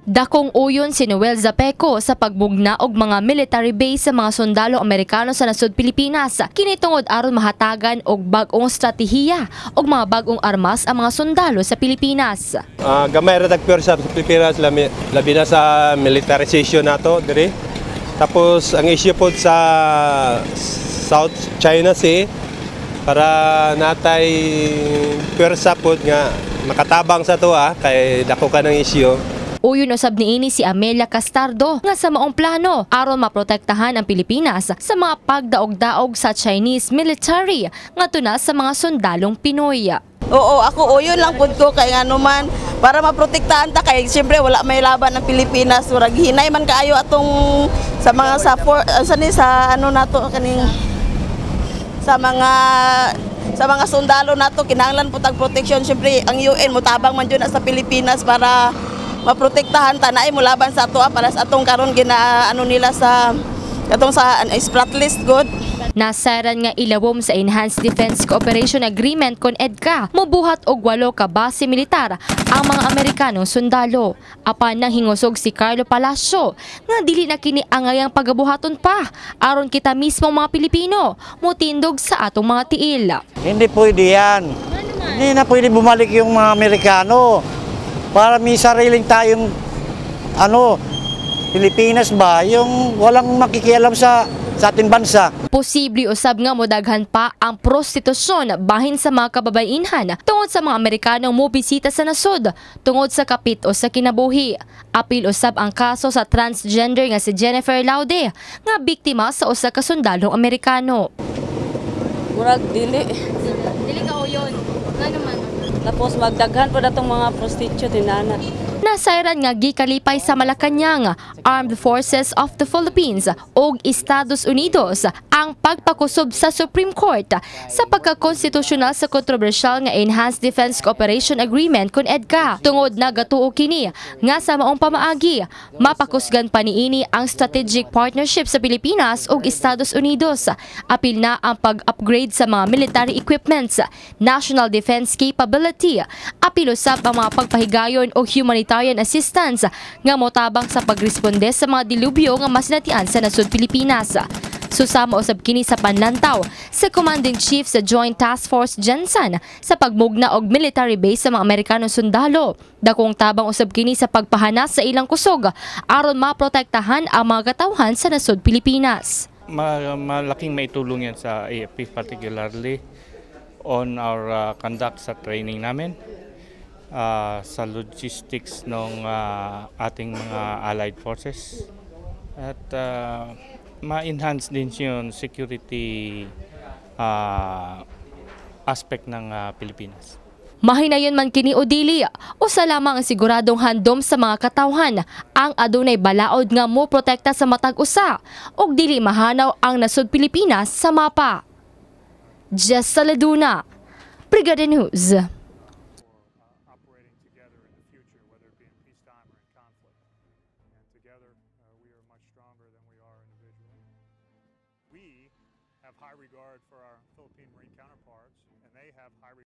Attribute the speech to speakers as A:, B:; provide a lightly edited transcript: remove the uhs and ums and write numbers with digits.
A: Dakong uyon si Noel Zapeco sa pagbugna og mga military base sa mga sundalo Amerikano sa nasud Pilipinas. Kinitungod aron mahatagan og bag-ong estratehiya og mga bag-ong armas ang mga sundalo sa Pilipinas.
B: Gamay ra tagpyor sa Pilipinas labi na sa militarization nato diri. Tapos ang issue pod sa South China Sea para natay pwersa pod nga makatabang sa tuwa kay dako ka ng issue.
A: Uyon usab niini si Amelia Castardo nga sa maong plano aron maprotektahan ang Pilipinas sa mga pagdaog-daog sa Chinese military ngadto na sa mga sundalong Pinoy.
C: Oo, ako uyon lang pud ko kay ngano man para maprotektahan ta kay siyempre wala may laban ng Pilipinas murag hinay man kaayo atong sa mga sa ano nato kaning sa mga sundalo nato kinahanglan pud tag protection siyempre ang UN motabang man jud na sa Pilipinas para maprotektahan ta naay mo laban sa ato para sa atong karon ginaano nila sa atong sa sprat list good.
A: Nasaran nga ilawom sa Enhanced Defense Cooperation Agreement kon EDCA mobuhat og 8 ka base militar ang mga Amerikanong sundalo. Apan nang hingusog si Carlo Palacio nga dili na kini angayang pagabuhaton pa aron kita mismo mga Pilipino motindog sa atong mga tiil.
D: Hindi pwede yan. Hindi na pwede bumalik yung mga Amerikano. Para may sariling tayong Pilipinas ba, yung walang makikialam sa ating bansa.
A: Posible usab nga modaghan pa ang prostitusyon bahin sa mga kababainhan tungod sa mga Amerikanong mobisita sa nasod tungod sa kapit o sa kinabuhi. Apil usab ang kaso sa transgender nga si Jennifer Laude nga biktima sa usa ka sundalong Amerikano.
E: Murag dili
A: ka uyon. Ngano man?
E: Tapos magdaghan po datong mga prostitute inana.
A: Nasayran nga gikalipay sa Malacañang, Armed Forces of the Philippines ug Estados Unidos ang pagpakusob sa Supreme Court sa pagkakonstitusyonal sa kontrobersyal nga Enhanced Defense Cooperation Agreement kon EDCA. Tungod na gatuo kini nga sa maong pamaagi, mapakusgan pa niini ang strategic partnership sa Pilipinas ug Estados Unidos. Apil na ang pag-upgrade sa mga military equipments, national defense capability, apil usab ang mga pagpahigayon og humanitarian assistance nga motabang sa pagresponde sa mga dilubyo nga masinatian sa nasud Pilipinas. Susama usab kini sa panlantaw sa Commanding Chief sa Joint Task Force Jensen sa pagmugna og military base sa mga Amerikanong sundalo. Dakong tabang usab kini sa pagpahanas sa ilang kusog aron maprotektahan ang mga katawhan sa nasud Pilipinas.
F: Malaking maitulong yan sa AFP, particularly on our conduct sa training namin. Sa logistics ng ating mga allied forces at ma-enhance din yung security aspect ng Pilipinas.
A: Mahinayon man kini o dili, usa lamang ang siguradong handom sa mga katawhan ang adunay balaod nga mo protekta sa matag usa ug dili mahanaw ang nasud Pilipinas sa mapa. Jess Saladuna, Brigada News.
G: We have high regard for our Philippine Marine counterparts, and they have high regard